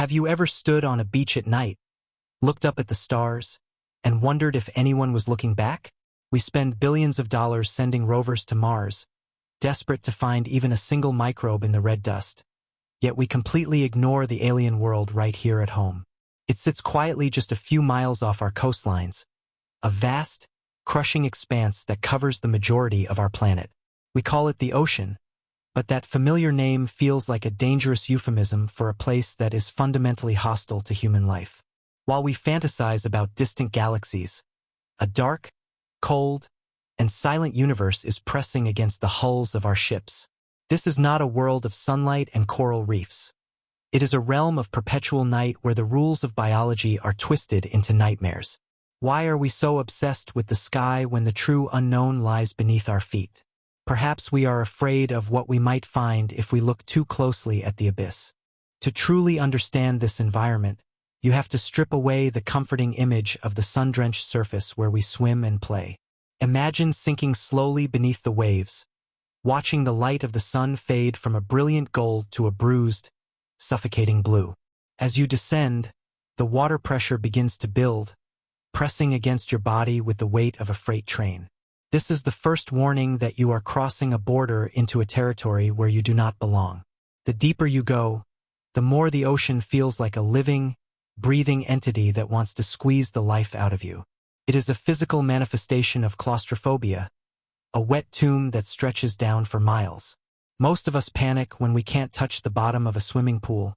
Have you ever stood on a beach at night, looked up at the stars, and wondered if anyone was looking back? We spend billions of dollars sending rovers to Mars, desperate to find even a single microbe in the red dust. Yet we completely ignore the alien world right here at home. It sits quietly just a few miles off our coastlines, a vast, crushing expanse that covers the majority of our planet. We call it the ocean, but that familiar name feels like a dangerous euphemism for a place that is fundamentally hostile to human life. While we fantasize about distant galaxies, a dark, cold, and silent universe is pressing against the hulls of our ships. This is not a world of sunlight and coral reefs. It is a realm of perpetual night where the rules of biology are twisted into nightmares. Why are we so obsessed with the sky when the true unknown lies beneath our feet? Perhaps we are afraid of what we might find if we look too closely at the abyss. To truly understand this environment, you have to strip away the comforting image of the sun-drenched surface where we swim and play. Imagine sinking slowly beneath the waves, watching the light of the sun fade from a brilliant gold to a bruised, suffocating blue. As you descend, the water pressure begins to build, pressing against your body with the weight of a freight train. This is the first warning that you are crossing a border into a territory where you do not belong. The deeper you go, the more the ocean feels like a living, breathing entity that wants to squeeze the life out of you. It is a physical manifestation of claustrophobia, a wet tomb that stretches down for miles. Most of us panic when we can't touch the bottom of a swimming pool,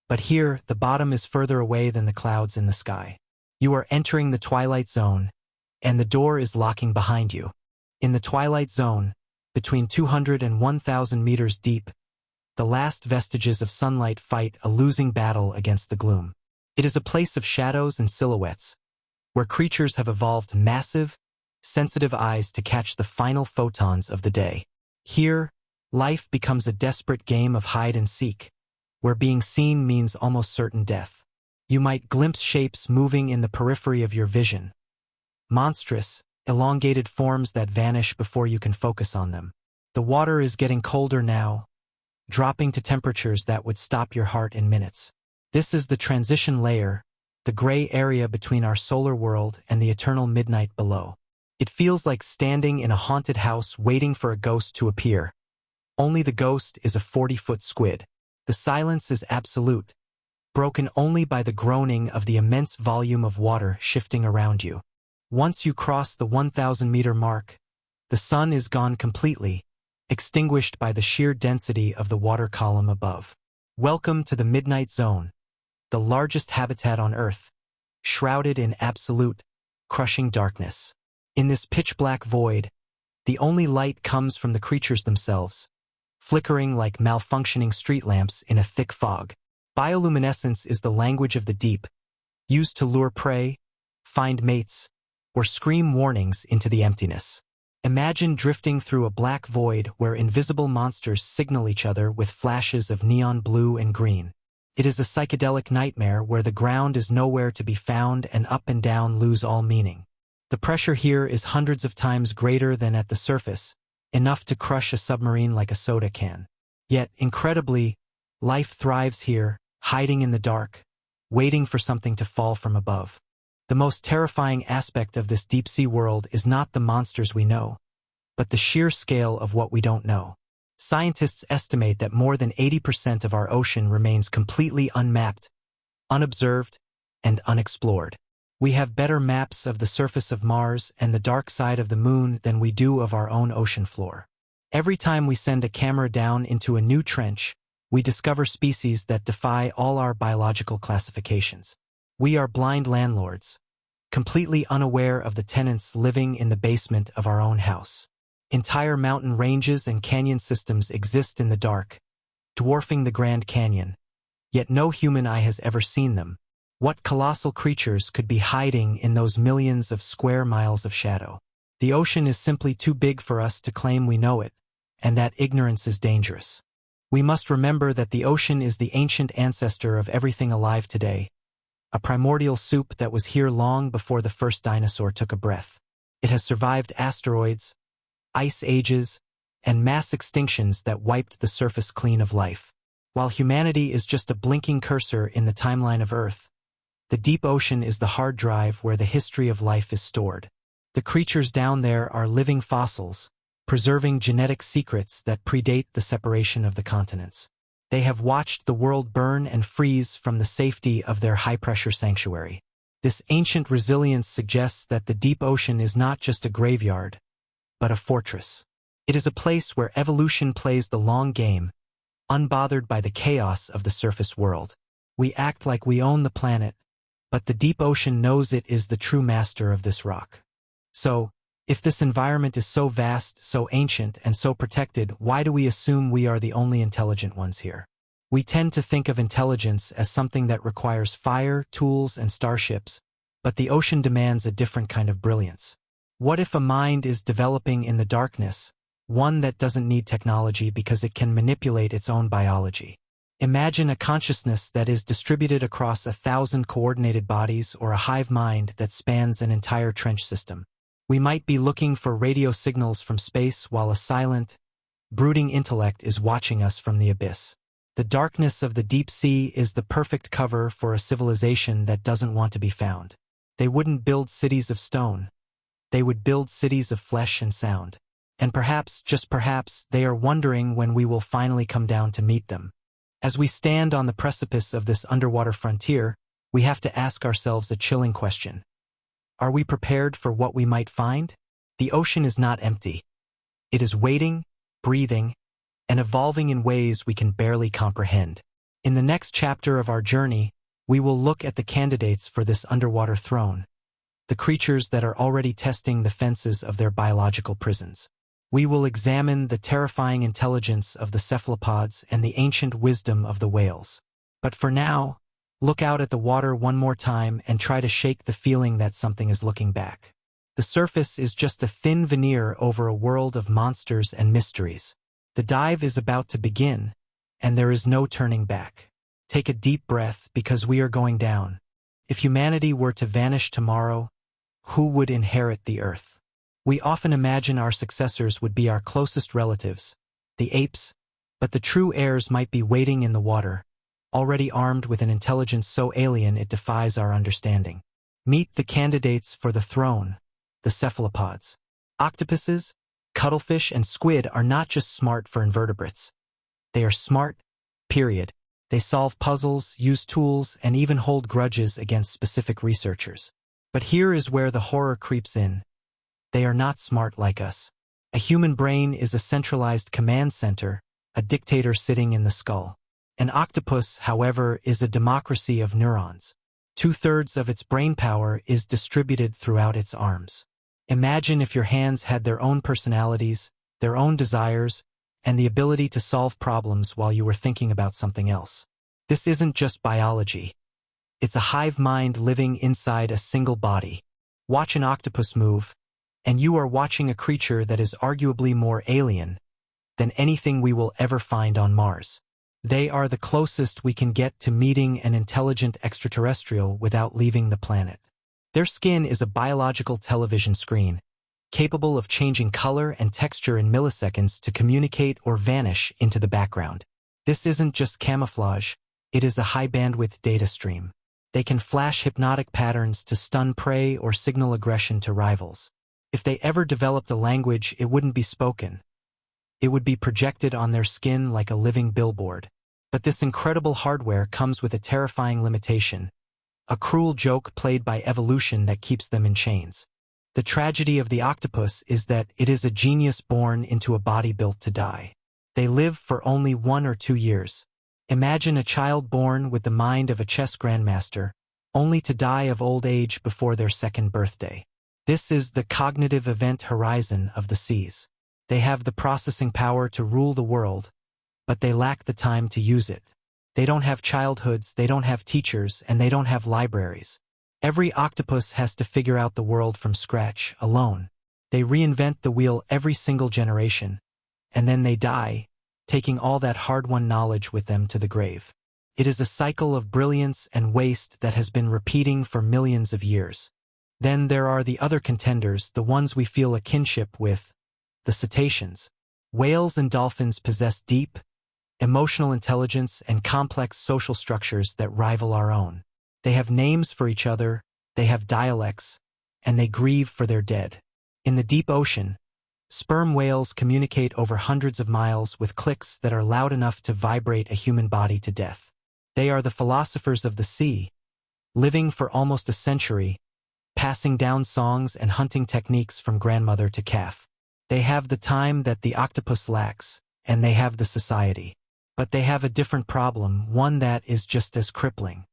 but here the bottom is further away than the clouds in the sky. You are entering the twilight zone, and the door is locking behind you. In the twilight zone, between 200 and 1,000 meters deep, the last vestiges of sunlight fight a losing battle against the gloom. It is a place of shadows and silhouettes, where creatures have evolved massive, sensitive eyes to catch the final photons of the day. Here, life becomes a desperate game of hide and seek, where being seen means almost certain death. You might glimpse shapes moving in the periphery of your vision, monstrous, elongated forms that vanish before you can focus on them. The water is getting colder now, dropping to temperatures that would stop your heart in minutes. This is the transition layer, the gray area between our solar world and the eternal midnight below. It feels like standing in a haunted house waiting for a ghost to appear. Only the ghost is a 40-foot squid. The silence is absolute, broken only by the groaning of the immense volume of water shifting around you. Once you cross the 1,000-meter mark, the sun is gone completely, extinguished by the sheer density of the water column above. Welcome to the Midnight Zone, the largest habitat on Earth, shrouded in absolute, crushing darkness. In this pitch-black void, the only light comes from the creatures themselves, flickering like malfunctioning street lamps in a thick fog. Bioluminescence is the language of the deep, used to lure prey, find mates, or scream warnings into the emptiness. Imagine drifting through a black void where invisible monsters signal each other with flashes of neon blue and green. It is a psychedelic nightmare where the ground is nowhere to be found and up and down lose all meaning. The pressure here is hundreds of times greater than at the surface, enough to crush a submarine like a soda can. Yet, incredibly, life thrives here, hiding in the dark, waiting for something to fall from above. The most terrifying aspect of this deep-sea world is not the monsters we know, but the sheer scale of what we don't know. Scientists estimate that more than 80% of our ocean remains completely unmapped, unobserved, and unexplored. We have better maps of the surface of Mars and the dark side of the Moon than we do of our own ocean floor. Every time we send a camera down into a new trench, we discover species that defy all our biological classifications. We are blind landlords, completely unaware of the tenants living in the basement of our own house. Entire mountain ranges and canyon systems exist in the dark, dwarfing the Grand Canyon, yet no human eye has ever seen them. What colossal creatures could be hiding in those millions of square miles of shadow? The ocean is simply too big for us to claim we know it, and that ignorance is dangerous. We must remember that the ocean is the ancient ancestor of everything alive today, a primordial soup that was here long before the first dinosaur took a breath. It has survived asteroids, ice ages, and mass extinctions that wiped the surface clean of life. While humanity is just a blinking cursor in the timeline of Earth, the deep ocean is the hard drive where the history of life is stored. The creatures down there are living fossils, preserving genetic secrets that predate the separation of the continents. They have watched the world burn and freeze from the safety of their high-pressure sanctuary. This ancient resilience suggests that the deep ocean is not just a graveyard, but a fortress. It is a place where evolution plays the long game, unbothered by the chaos of the surface world. We act like we own the planet, but the deep ocean knows it is the true master of this rock. So, if this environment is so vast, so ancient, and so protected, why do we assume we are the only intelligent ones here? We tend to think of intelligence as something that requires fire, tools, and starships, but the ocean demands a different kind of brilliance. What if a mind is developing in the darkness, one that doesn't need technology because it can manipulate its own biology? Imagine a consciousness that is distributed across 1,000 coordinated bodies or a hive mind that spans an entire trench system. We might be looking for radio signals from space while a silent, brooding intellect is watching us from the abyss. The darkness of the deep sea is the perfect cover for a civilization that doesn't want to be found. They wouldn't build cities of stone. They would build cities of flesh and sound. And perhaps, just perhaps, they are wondering when we will finally come down to meet them. As we stand on the precipice of this underwater frontier, we have to ask ourselves a chilling question. Are we prepared for what we might find? The ocean is not empty. It is waiting, breathing, and evolving in ways we can barely comprehend. In the next chapter of our journey, we will look at the candidates for this underwater throne, the creatures that are already testing the fences of their biological prisons. We will examine the terrifying intelligence of the cephalopods and the ancient wisdom of the whales. But for now, look out at the water one more time and try to shake the feeling that something is looking back. The surface is just a thin veneer over a world of monsters and mysteries. The dive is about to begin, and there is no turning back. Take a deep breath because we are going down. If humanity were to vanish tomorrow, who would inherit the earth? We often imagine our successors would be our closest relatives, the apes, but the true heirs might be waiting in the water, already armed with an intelligence so alien it defies our understanding. Meet the candidates for the throne, the cephalopods. Octopuses, cuttlefish, and squid are not just smart for invertebrates. They are smart, period. They solve puzzles, use tools, and even hold grudges against specific researchers. But here is where the horror creeps in. They are not smart like us. A human brain is a centralized command center, a dictator sitting in the skull. An octopus, however, is a democracy of neurons. 2/3 of its brain power is distributed throughout its arms. Imagine if your hands had their own personalities, their own desires, and the ability to solve problems while you were thinking about something else. This isn't just biology. It's a hive mind living inside a single body. Watch an octopus move, and you are watching a creature that is arguably more alien than anything we will ever find on Mars. They are the closest we can get to meeting an intelligent extraterrestrial without leaving the planet. Their skin is a biological television screen, capable of changing color and texture in milliseconds to communicate or vanish into the background. This isn't just camouflage, it is a high-bandwidth data stream. They can flash hypnotic patterns to stun prey or signal aggression to rivals. If they ever developed a language, it wouldn't be spoken. It would be projected on their skin like a living billboard. But this incredible hardware comes with a terrifying limitation, a cruel joke played by evolution that keeps them in chains. The tragedy of the octopus is that it is a genius born into a body built to die. They live for only 1 or 2 years. Imagine a child born with the mind of a chess grandmaster, only to die of old age before their 2nd birthday. This is the cognitive event horizon of the seas. They have the processing power to rule the world, but they lack the time to use it. They don't have childhoods, they don't have teachers, and they don't have libraries. Every octopus has to figure out the world from scratch, alone. They reinvent the wheel every single generation, and then they die, taking all that hard-won knowledge with them to the grave. It is a cycle of brilliance and waste that has been repeating for millions of years. Then there are the other contenders, the ones we feel a kinship with, the cetaceans. Whales and dolphins possess deep, emotional intelligence, and complex social structures that rival our own. They have names for each other, they have dialects, and they grieve for their dead. In the deep ocean, sperm whales communicate over hundreds of miles with clicks that are loud enough to vibrate a human body to death. They are the philosophers of the sea, living for almost a century, passing down songs and hunting techniques from grandmother to calf. They have the time that the octopus lacks, and they have the society. But they have a different problem, one that is just as crippling.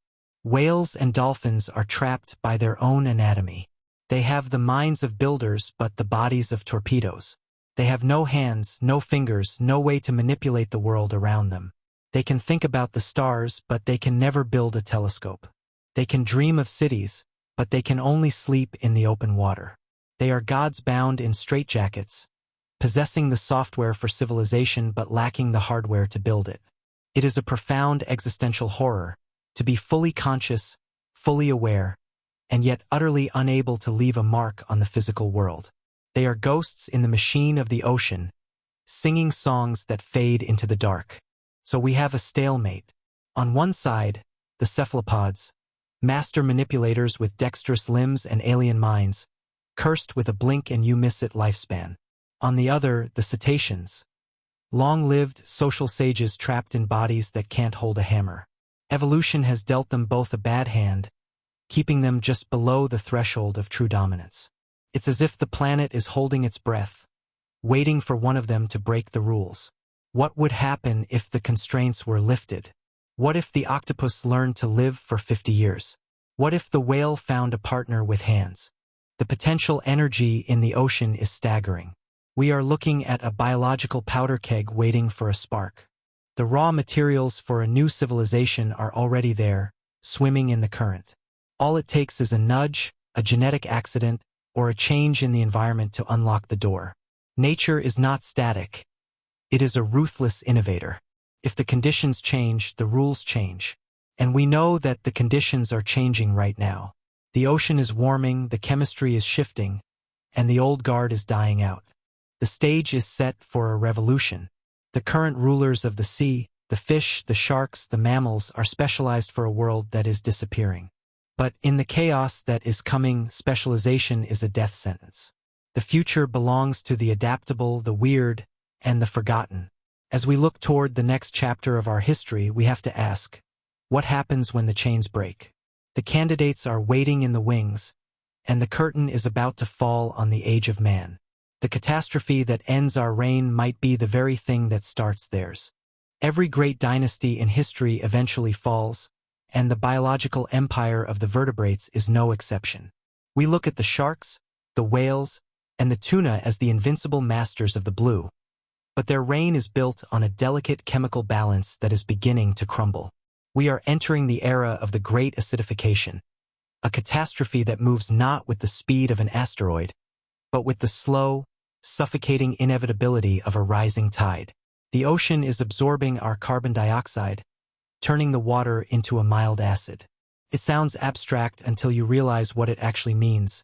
Whales and dolphins are trapped by their own anatomy. They have the minds of builders but the bodies of torpedoes. They have no hands, no fingers, no way to manipulate the world around them. They can think about the stars, but they can never build a telescope. They can dream of cities, but they can only sleep in the open water. They are gods bound in straitjackets, possessing the software for civilization but lacking the hardware to build it. It is a profound existential horror, to be fully conscious, fully aware, and yet utterly unable to leave a mark on the physical world. They are ghosts in the machine of the ocean, singing songs that fade into the dark. So we have a stalemate. On one side, the cephalopods, master manipulators with dexterous limbs and alien minds, cursed with a blink-and-you-miss-it lifespan. On the other, the cetaceans, long-lived social sages trapped in bodies that can't hold a hammer. Evolution has dealt them both a bad hand, keeping them just below the threshold of true dominance. It's as if the planet is holding its breath, waiting for one of them to break the rules. What would happen if the constraints were lifted? What if the octopus learned to live for 50 years? What if the whale found a partner with hands? The potential energy in the ocean is staggering. We are looking at a biological powder keg waiting for a spark. The raw materials for a new civilization are already there, swimming in the current. All it takes is a nudge, a genetic accident, or a change in the environment to unlock the door. Nature is not static. It is a ruthless innovator. If the conditions change, the rules change. And we know that the conditions are changing right now. The ocean is warming, the chemistry is shifting, and the old guard is dying out. The stage is set for a revolution. The current rulers of the sea, the fish, the sharks, the mammals, are specialized for a world that is disappearing. But in the chaos that is coming, specialization is a death sentence. The future belongs to the adaptable, the weird, and the forgotten. As we look toward the next chapter of our history, we have to ask, what happens when the chains break? The candidates are waiting in the wings, and the curtain is about to fall on the age of man. The catastrophe that ends our reign might be the very thing that starts theirs. Every great dynasty in history eventually falls, and the biological empire of the vertebrates is no exception. We look at the sharks, the whales, and the tuna as the invincible masters of the blue. But their reign is built on a delicate chemical balance that is beginning to crumble. We are entering the era of the great acidification, a catastrophe that moves not with the speed of an asteroid, but with the slow, suffocating inevitability of a rising tide. The ocean is absorbing our carbon dioxide, turning the water into a mild acid. It sounds abstract until you realize what it actually means.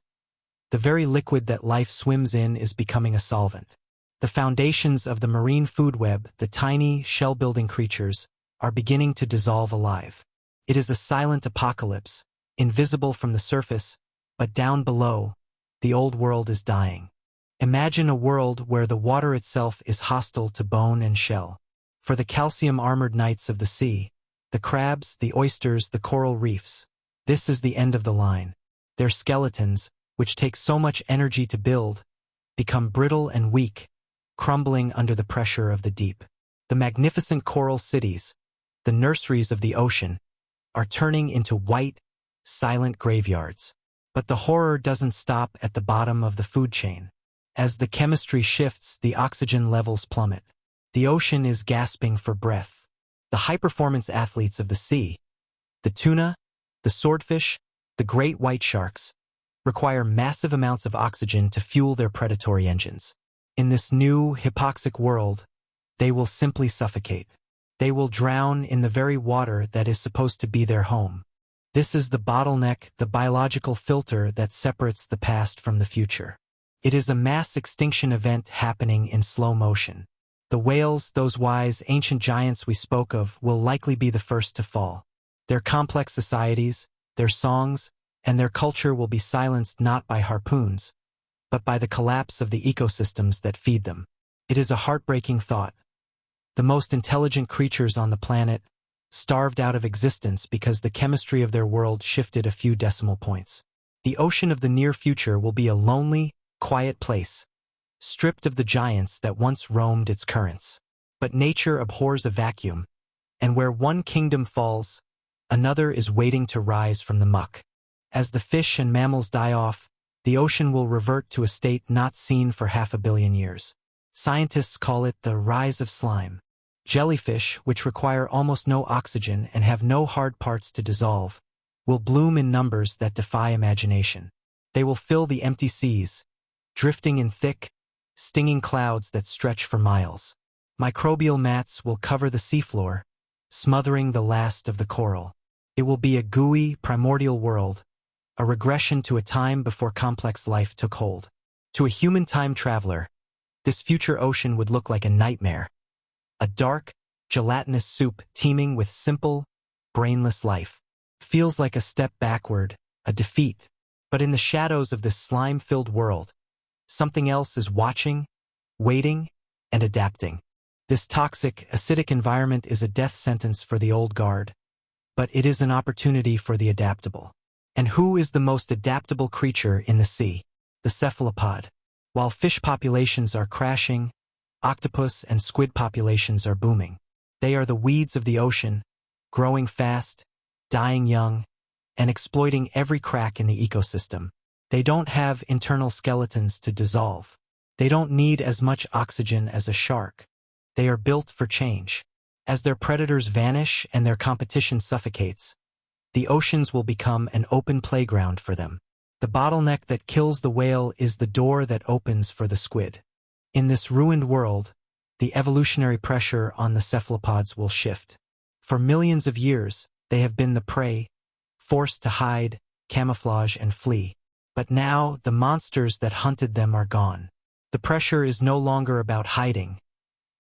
The very liquid that life swims in is becoming a solvent. The foundations of the marine food web, the tiny, shell-building creatures, are beginning to dissolve alive. It is a silent apocalypse, invisible from the surface, but down below, the old world is dying. Imagine a world where the water itself is hostile to bone and shell. For the calcium-armored knights of the sea, the crabs, the oysters, the coral reefs, this is the end of the line. Their skeletons, which take so much energy to build, become brittle and weak, crumbling under the pressure of the deep. The magnificent coral cities, the nurseries of the ocean, are turning into white, silent graveyards. But the horror doesn't stop at the bottom of the food chain. As the chemistry shifts, the oxygen levels plummet. The ocean is gasping for breath. The high-performance athletes of the sea, the tuna, the swordfish, the great white sharks, require massive amounts of oxygen to fuel their predatory engines. In this new, hypoxic world, they will simply suffocate. They will drown in the very water that is supposed to be their home. This is the bottleneck, the biological filter that separates the past from the future. It is a mass extinction event happening in slow motion. The whales, those wise, ancient giants we spoke of, will likely be the first to fall. Their complex societies, their songs, and their culture will be silenced not by harpoons, but by the collapse of the ecosystems that feed them. It is a heartbreaking thought. The most intelligent creatures on the planet starved out of existence because the chemistry of their world shifted a few decimal points. The ocean of the near future will be a lonely, quiet place, stripped of the giants that once roamed its currents. But nature abhors a vacuum, and where one kingdom falls, another is waiting to rise from the muck. As the fish and mammals die off, the ocean will revert to a state not seen for 500 million years. Scientists call it the rise of slime. Jellyfish, which require almost no oxygen and have no hard parts to dissolve, will bloom in numbers that defy imagination. They will fill the empty seas, drifting in thick, stinging clouds that stretch for miles. Microbial mats will cover the seafloor, smothering the last of the coral. It will be a gooey, primordial world, a regression to a time before complex life took hold. To a human time traveler, this future ocean would look like a nightmare, a dark, gelatinous soup teeming with simple, brainless life. Feels like a step backward, a defeat. But in the shadows of this slime-filled world, something else is watching, waiting, and adapting. This toxic, acidic environment is a death sentence for the old guard, but it is an opportunity for the adaptable. And who is the most adaptable creature in the sea? The cephalopod. While fish populations are crashing, octopus and squid populations are booming. They are the weeds of the ocean, growing fast, dying young, and exploiting every crack in the ecosystem. They don't have internal skeletons to dissolve. They don't need as much oxygen as a shark. They are built for change. As their predators vanish and their competition suffocates, the oceans will become an open playground for them. The bottleneck that kills the whale is the door that opens for the squid. In this ruined world, the evolutionary pressure on the cephalopods will shift. For millions of years, they have been the prey, forced to hide, camouflage, and flee. But now, the monsters that hunted them are gone. The pressure is no longer about hiding.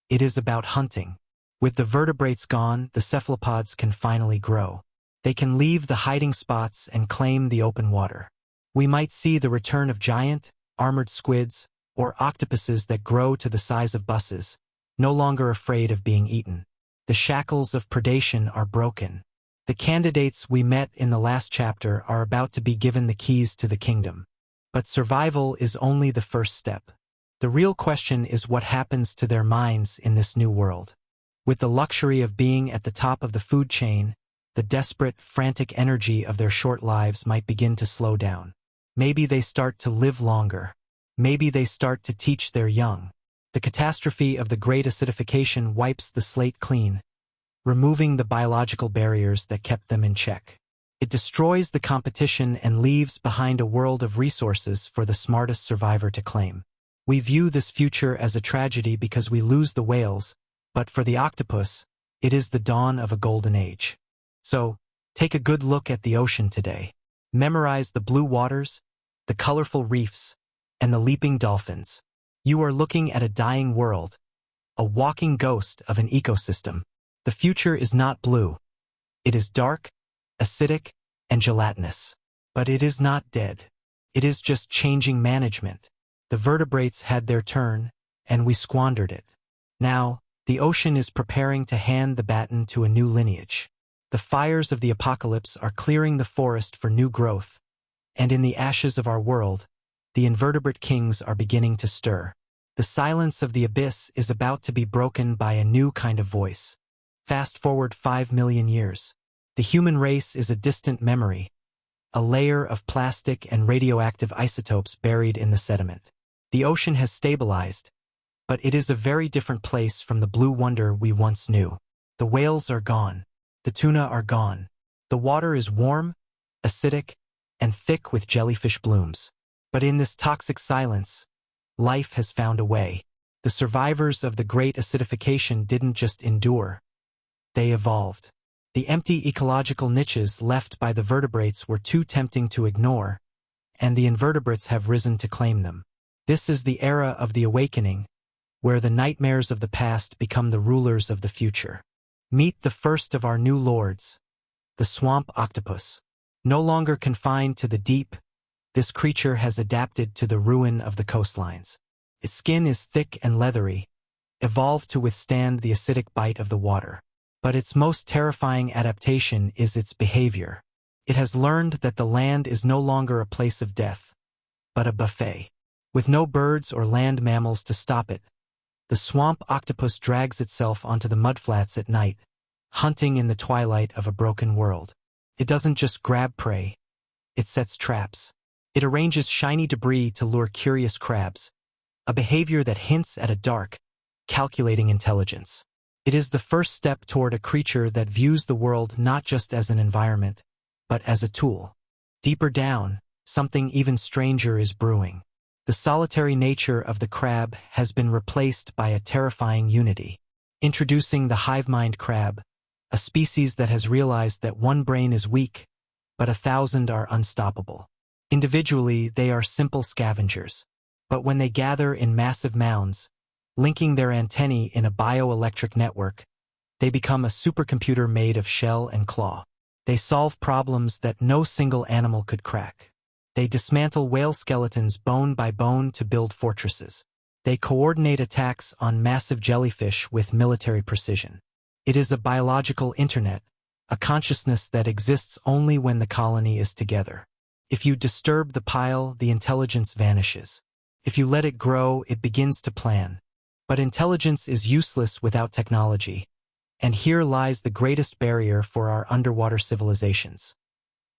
It is about hunting. With the vertebrates gone, the cephalopods can finally grow. They can leave the hiding spots and claim the open water. We might see the return of giant, armored squids, or octopuses that grow to the size of buses, no longer afraid of being eaten. The shackles of predation are broken. The candidates we met in the last chapter are about to be given the keys to the kingdom. But survival is only the first step. The real question is what happens to their minds in this new world. With the luxury of being at the top of the food chain, the desperate, frantic energy of their short lives might begin to slow down. Maybe they start to live longer. Maybe they start to teach their young. The catastrophe of the great acidification wipes the slate clean, removing the biological barriers that kept them in check. It destroys the competition and leaves behind a world of resources for the smartest survivor to claim. We view this future as a tragedy because we lose the whales, but for the octopus, it is the dawn of a golden age. So, take a good look at the ocean today. Memorize the blue waters, the colorful reefs, and the leaping dolphins. You are looking at a dying world, a walking ghost of an ecosystem. The future is not blue. It is dark, acidic, and gelatinous. But it is not dead. It is just changing management. The vertebrates had their turn, and we squandered it. Now, the ocean is preparing to hand the baton to a new lineage. The fires of the apocalypse are clearing the forest for new growth, and in the ashes of our world, the invertebrate kings are beginning to stir. The silence of the abyss is about to be broken by a new kind of voice. Fast forward 5 million years. The human race is a distant memory, a layer of plastic and radioactive isotopes buried in the sediment. The ocean has stabilized, but it is a very different place from the blue wonder we once knew. The whales are gone. The tuna are gone. The water is warm, acidic, and thick with jellyfish blooms. But in this toxic silence, life has found a way. The survivors of the great acidification didn't just endure. They evolved. The empty ecological niches left by the vertebrates were too tempting to ignore, and the invertebrates have risen to claim them. This is the era of the awakening, where the nightmares of the past become the rulers of the future. Meet the first of our new lords, the swamp octopus. No longer confined to the deep, this creature has adapted to the ruin of the coastlines. Its skin is thick and leathery, evolved to withstand the acidic bite of the water. But its most terrifying adaptation is its behavior. It has learned that the land is no longer a place of death, but a buffet. With no birds or land mammals to stop it, the swamp octopus drags itself onto the mudflats at night, hunting in the twilight of a broken world. It doesn't just grab prey, it sets traps. It arranges shiny debris to lure curious crabs, a behavior that hints at a dark, calculating intelligence. It is the first step toward a creature that views the world not just as an environment, but as a tool. Deeper down, something even stranger is brewing. The solitary nature of the crab has been replaced by a terrifying unity. Introducing the hive-mind crab, a species that has realized that one brain is weak, but 1,000 are unstoppable. Individually, they are simple scavengers. But when they gather in massive mounds, linking their antennae in a bioelectric network, they become a supercomputer made of shell and claw. They solve problems that no single animal could crack. They dismantle whale skeletons bone by bone to build fortresses. They coordinate attacks on massive jellyfish with military precision. It is a biological internet, a consciousness that exists only when the colony is together. If you disturb the pile, the intelligence vanishes. If you let it grow, it begins to plan. But intelligence is useless without technology, and here lies the greatest barrier for our underwater civilizations.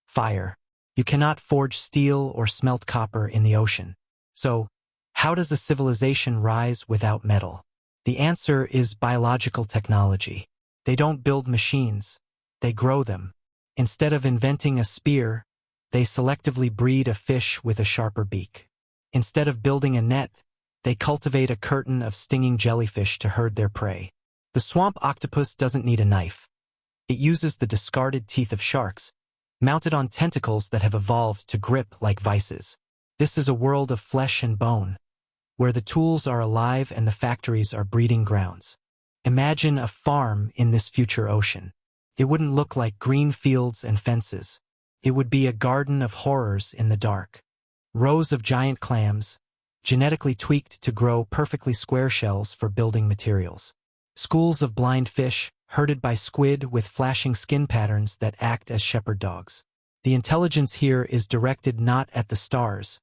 Fire. You cannot forge steel or smelt copper in the ocean. So, how does a civilization rise without metal? The answer is biological technology. They don't build machines, they grow them. Instead of inventing a spear, they selectively breed a fish with a sharper beak. Instead of building a net, they cultivate a curtain of stinging jellyfish to herd their prey. The swamp octopus doesn't need a knife. It uses the discarded teeth of sharks, mounted on tentacles that have evolved to grip like vices. This is a world of flesh and bone, where the tools are alive and the factories are breeding grounds. Imagine a farm in this future ocean. It wouldn't look like green fields and fences. It would be a garden of horrors in the dark. Rows of giant clams, genetically tweaked to grow perfectly square shells for building materials. Schools of blind fish, herded by squid with flashing skin patterns that act as shepherd dogs. The intelligence here is directed not at the stars,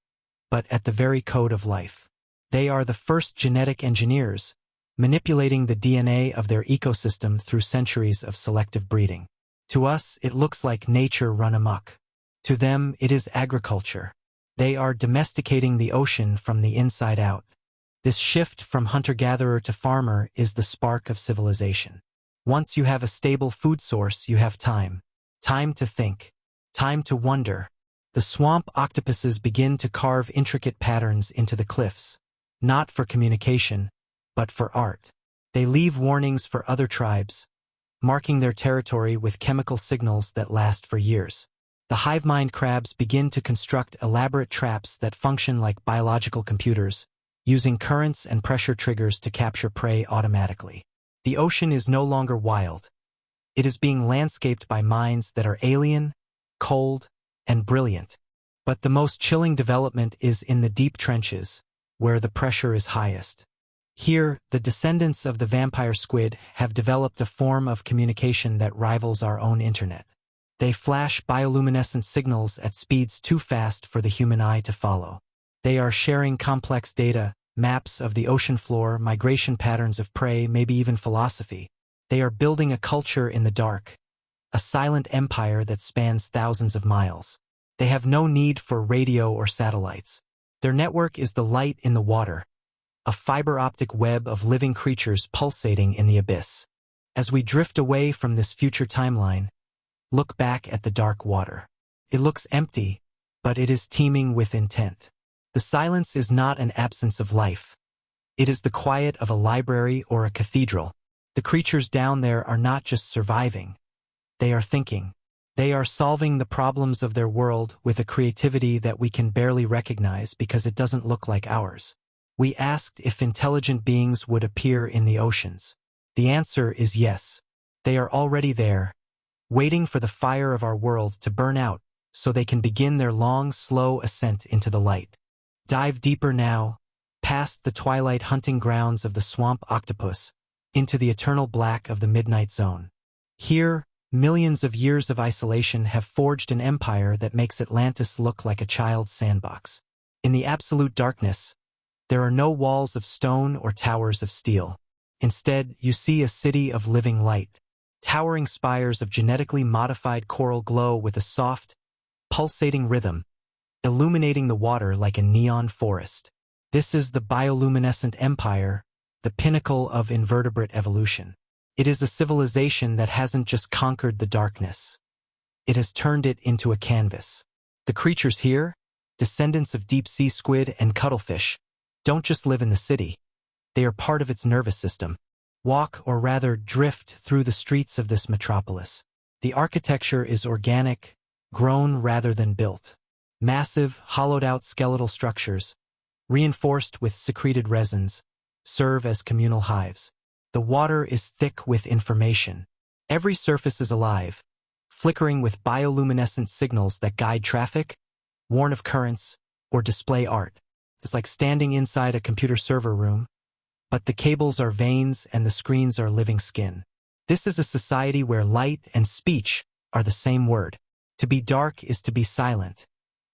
but at the very code of life. They are the first genetic engineers, manipulating the DNA of their ecosystem through centuries of selective breeding. To us, it looks like nature run amok. To them, it is agriculture. They are domesticating the ocean from the inside out. This shift from hunter-gatherer to farmer is the spark of civilization. Once you have a stable food source, you have time. Time to think. Time to wonder. The swamp octopuses begin to carve intricate patterns into the cliffs, not for communication, but for art. They leave warnings for other tribes, marking their territory with chemical signals that last for years. The hive-mind crabs begin to construct elaborate traps that function like biological computers, using currents and pressure triggers to capture prey automatically. The ocean is no longer wild. It is being landscaped by minds that are alien, cold, and brilliant. But the most chilling development is in the deep trenches, where the pressure is highest. Here, the descendants of the vampire squid have developed a form of communication that rivals our own internet. They flash bioluminescent signals at speeds too fast for the human eye to follow. They are sharing complex data, maps of the ocean floor, migration patterns of prey, maybe even philosophy. They are building a culture in the dark, a silent empire that spans thousands of miles. They have no need for radio or satellites. Their network is the light in the water, a fiber-optic web of living creatures pulsating in the abyss. As we drift away from this future timeline, look back at the dark water. It looks empty, but it is teeming with intent. The silence is not an absence of life. It is the quiet of a library or a cathedral. The creatures down there are not just surviving. They are thinking. They are solving the problems of their world with a creativity that we can barely recognize because it doesn't look like ours. We asked if intelligent beings would appear in the oceans. The answer is yes. They are already there, waiting for the fire of our world to burn out so they can begin their long, slow ascent into the light. Dive deeper now, past the twilight hunting grounds of the swamp octopus, into the eternal black of the midnight zone. Here, millions of years of isolation have forged an empire that makes Atlantis look like a child's sandbox. In the absolute darkness, there are no walls of stone or towers of steel. Instead, you see a city of living light. Towering spires of genetically modified coral glow with a soft, pulsating rhythm, illuminating the water like a neon forest. This is the bioluminescent empire, the pinnacle of invertebrate evolution. It is a civilization that hasn't just conquered the darkness. It has turned it into a canvas. The creatures here, descendants of deep-sea squid and cuttlefish, don't just live in the city. They are part of its nervous system. Walk, or rather drift, through the streets of this metropolis. The architecture is organic, grown rather than built. Massive, hollowed-out skeletal structures, reinforced with secreted resins, serve as communal hives. The water is thick with information. Every surface is alive, flickering with bioluminescent signals that guide traffic, warn of currents, or display art. It's like standing inside a computer server room, but the cables are veins and the screens are living skin. This is a society where light and speech are the same word. To be dark is to be silent.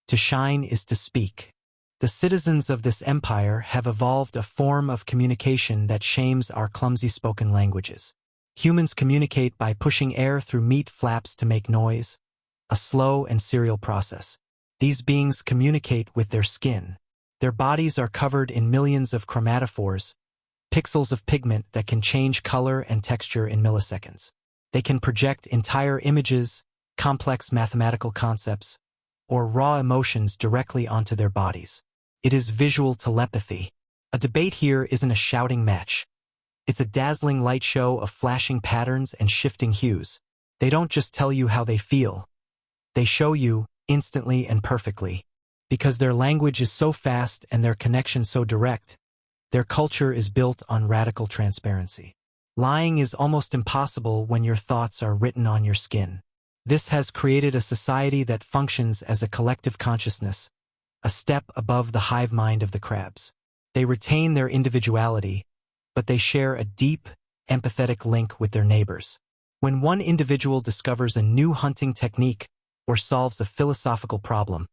To shine is to speak. The citizens of this empire have evolved a form of communication that shames our clumsy spoken languages. Humans communicate by pushing air through meat flaps to make noise, a slow and serial process. These beings communicate with their skin. Their bodies are covered in millions of chromatophores, pixels of pigment that can change color and texture in milliseconds. They can project entire images, complex mathematical concepts, or raw emotions directly onto their bodies. It is visual telepathy. A debate here isn't a shouting match. It's a dazzling light show of flashing patterns and shifting hues. They don't just tell you how they feel. They show you, instantly and perfectly. Because their language is so fast and their connection so direct, their culture is built on radical transparency. Lying is almost impossible when your thoughts are written on your skin. This has created a society that functions as a collective consciousness, a step above the hive mind of the crabs. They retain their individuality, but they share a deep, empathetic link with their neighbors. When one individual discovers a new hunting technique or solves a philosophical problem,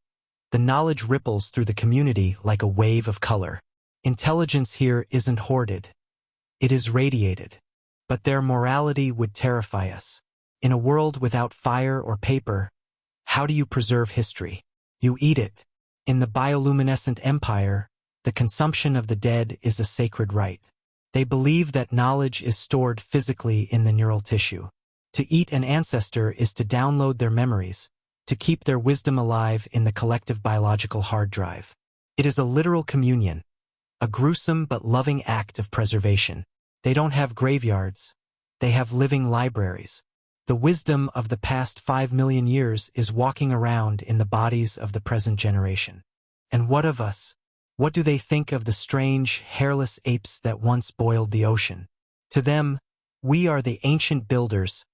the knowledge ripples through the community like a wave of color. Intelligence here isn't hoarded. It is radiated. But their morality would terrify us. In a world without fire or paper, how do you preserve history? You eat it. In the bioluminescent empire, the consumption of the dead is a sacred rite. They believe that knowledge is stored physically in the neural tissue. To eat an ancestor is to download their memories, to keep their wisdom alive in the collective biological hard drive. It is a literal communion, a gruesome but loving act of preservation. They don't have graveyards. They have living libraries. The wisdom of the past 5 million years is walking around in the bodies of the present generation. And what of us? What do they think of the strange, hairless apes that once boiled the ocean? To them, we are the ancient builders,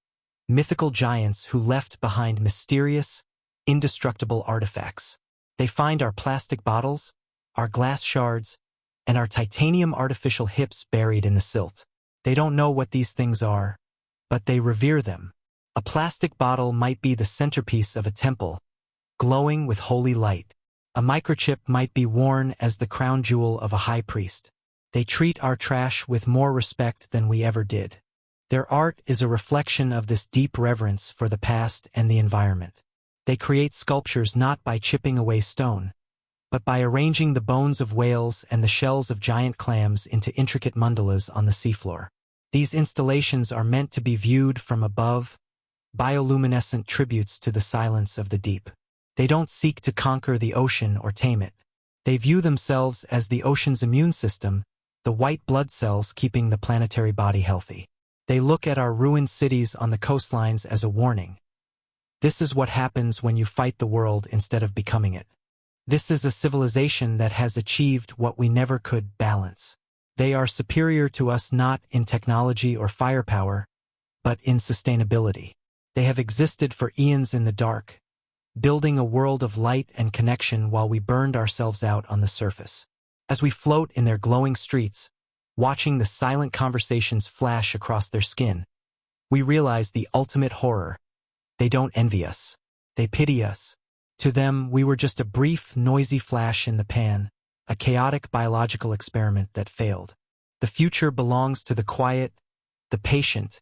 mythical giants who left behind mysterious, indestructible artifacts. They find our plastic bottles, our glass shards, and our titanium artificial hips buried in the silt. They don't know what these things are, but they revere them. A plastic bottle might be the centerpiece of a temple, glowing with holy light. A microchip might be worn as the crown jewel of a high priest. They treat our trash with more respect than we ever did. Their art is a reflection of this deep reverence for the past and the environment. They create sculptures not by chipping away stone, but by arranging the bones of whales and the shells of giant clams into intricate mandalas on the seafloor. These installations are meant to be viewed from above, bioluminescent tributes to the silence of the deep. They don't seek to conquer the ocean or tame it. They view themselves as the ocean's immune system, the white blood cells keeping the planetary body healthy. They look at our ruined cities on the coastlines as a warning. This is what happens when you fight the world instead of becoming it. This is a civilization that has achieved what we never could balance. They are superior to us not in technology or firepower, but in sustainability. They have existed for eons in the dark, building a world of light and connection while we burned ourselves out on the surface. As we float in their glowing streets, watching the silent conversations flash across their skin, we realize the ultimate horror. They don't envy us. They pity us. To them, we were just a brief, noisy flash in the pan, a chaotic biological experiment that failed. The future belongs to the quiet, the patient,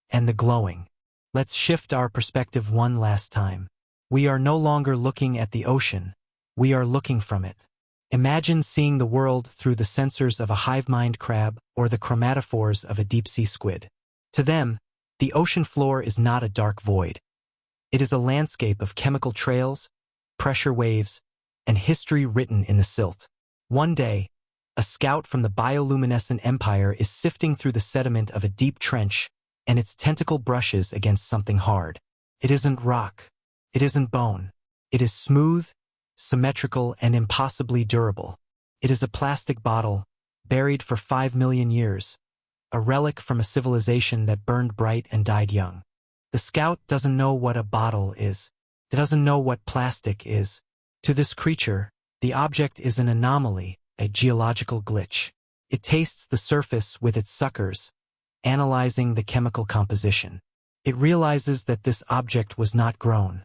and the glowing. Let's shift our perspective one last time. We are no longer looking at the ocean. We are looking from it. Imagine seeing the world through the sensors of a hive-mind crab or the chromatophores of a deep-sea squid. To them, the ocean floor is not a dark void. It is a landscape of chemical trails, pressure waves, and history written in the silt. One day, a scout from the bioluminescent empire is sifting through the sediment of a deep trench, and its tentacle brushes against something hard. It isn't rock. It isn't bone. It is smooth, symmetrical, and impossibly durable. It is a plastic bottle, buried for 5 million years, a relic from a civilization that burned bright and died young. The scout doesn't know what a bottle is. It doesn't know what plastic is. To this creature, the object is an anomaly, a geological glitch. It tastes the surface with its suckers, analyzing the chemical composition. It realizes that this object was not grown.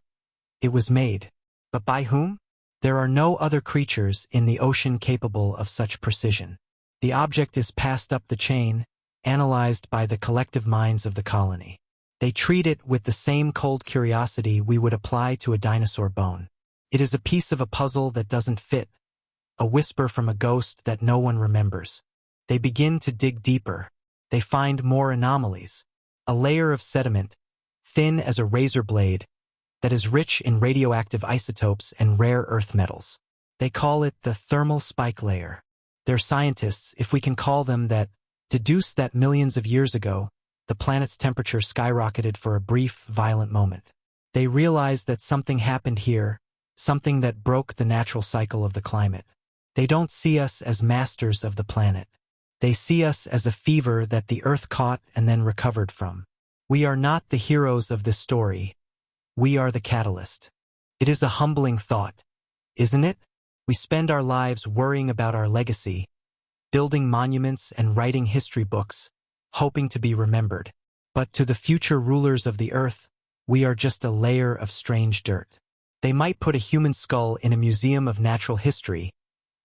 It was made. But by whom? There are no other creatures in the ocean capable of such precision. The object is passed up the chain, analyzed by the collective minds of the colony. They treat it with the same cold curiosity we would apply to a dinosaur bone. It is a piece of a puzzle that doesn't fit, a whisper from a ghost that no one remembers. They begin to dig deeper. They find more anomalies, a layer of sediment, thin as a razor blade, that is rich in radioactive isotopes and rare earth metals. They call it the thermal spike layer. They're scientists, if we can call them that, deduce that millions of years ago, the planet's temperature skyrocketed for a brief, violent moment. They realize that something happened here, something that broke the natural cycle of the climate. They don't see us as masters of the planet. They see us as a fever that the Earth caught and then recovered from. We are not the heroes of this story. We are the catalyst. It is a humbling thought, isn't it? We spend our lives worrying about our legacy, building monuments and writing history books, hoping to be remembered. But to the future rulers of the Earth, we are just a layer of strange dirt. They might put a human skull in a museum of natural history,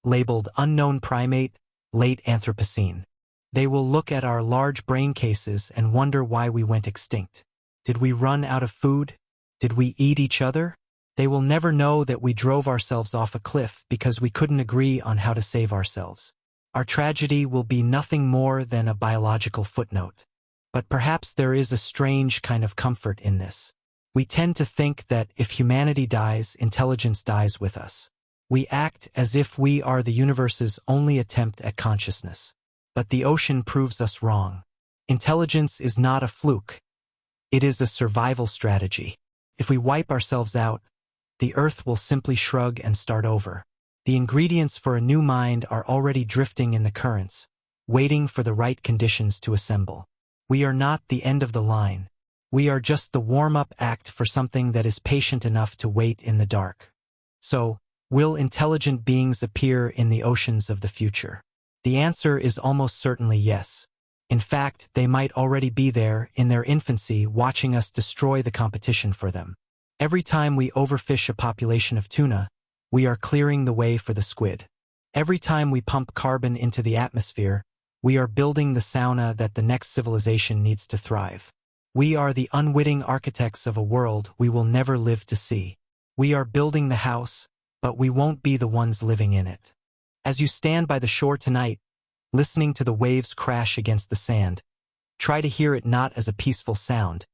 labeled unknown primate, late Anthropocene. They will look at our large brain cases and wonder why we went extinct. Did we run out of food? Did we eat each other? They will never know that we drove ourselves off a cliff because we couldn't agree on how to save ourselves. Our tragedy will be nothing more than a biological footnote. But perhaps there is a strange kind of comfort in this. We tend to think that if humanity dies, intelligence dies with us. We act as if we are the universe's only attempt at consciousness. But the ocean proves us wrong. Intelligence is not a fluke. It is a survival strategy. If we wipe ourselves out, the Earth will simply shrug and start over. The ingredients for a new mind are already drifting in the currents, waiting for the right conditions to assemble. We are not the end of the line. We are just the warm-up act for something that is patient enough to wait in the dark. So, will intelligent beings appear in the oceans of the future? The answer is almost certainly yes. In fact, they might already be there, in their infancy, watching us destroy the competition for them. Every time we overfish a population of tuna, we are clearing the way for the squid. Every time we pump carbon into the atmosphere, we are building the sauna that the next civilization needs to thrive. We are the unwitting architects of a world we will never live to see. We are building the house, but we won't be the ones living in it. As you stand by the shore tonight, listening to the waves crash against the sand, try to hear it not as a peaceful sound,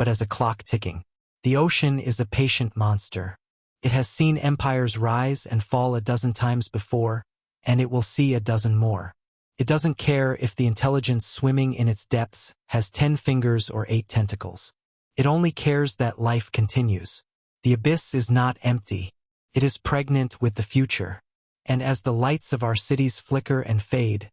but as a clock ticking. The ocean is a patient monster. It has seen empires rise and fall a dozen times before, and it will see a dozen more. It doesn't care if the intelligence swimming in its depths has 10 fingers or 8 tentacles. It only cares that life continues. The abyss is not empty. It is pregnant with the future. And as the lights of our cities flicker and fade,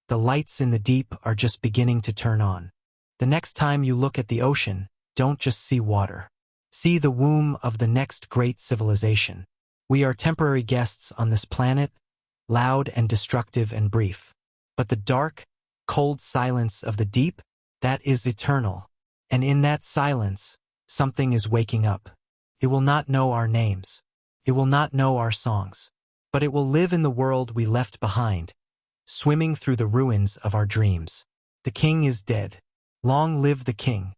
the lights in the deep are just beginning to turn on. The next time you look at the ocean, don't just see water. See the womb of the next great civilization. We are temporary guests on this planet, loud and destructive and brief. But the dark, cold silence of the deep, that is eternal. And in that silence, something is waking up. It will not know our names. It will not know our songs. But it will live in the world we left behind, swimming through the ruins of our dreams. The king is dead. Long live the king.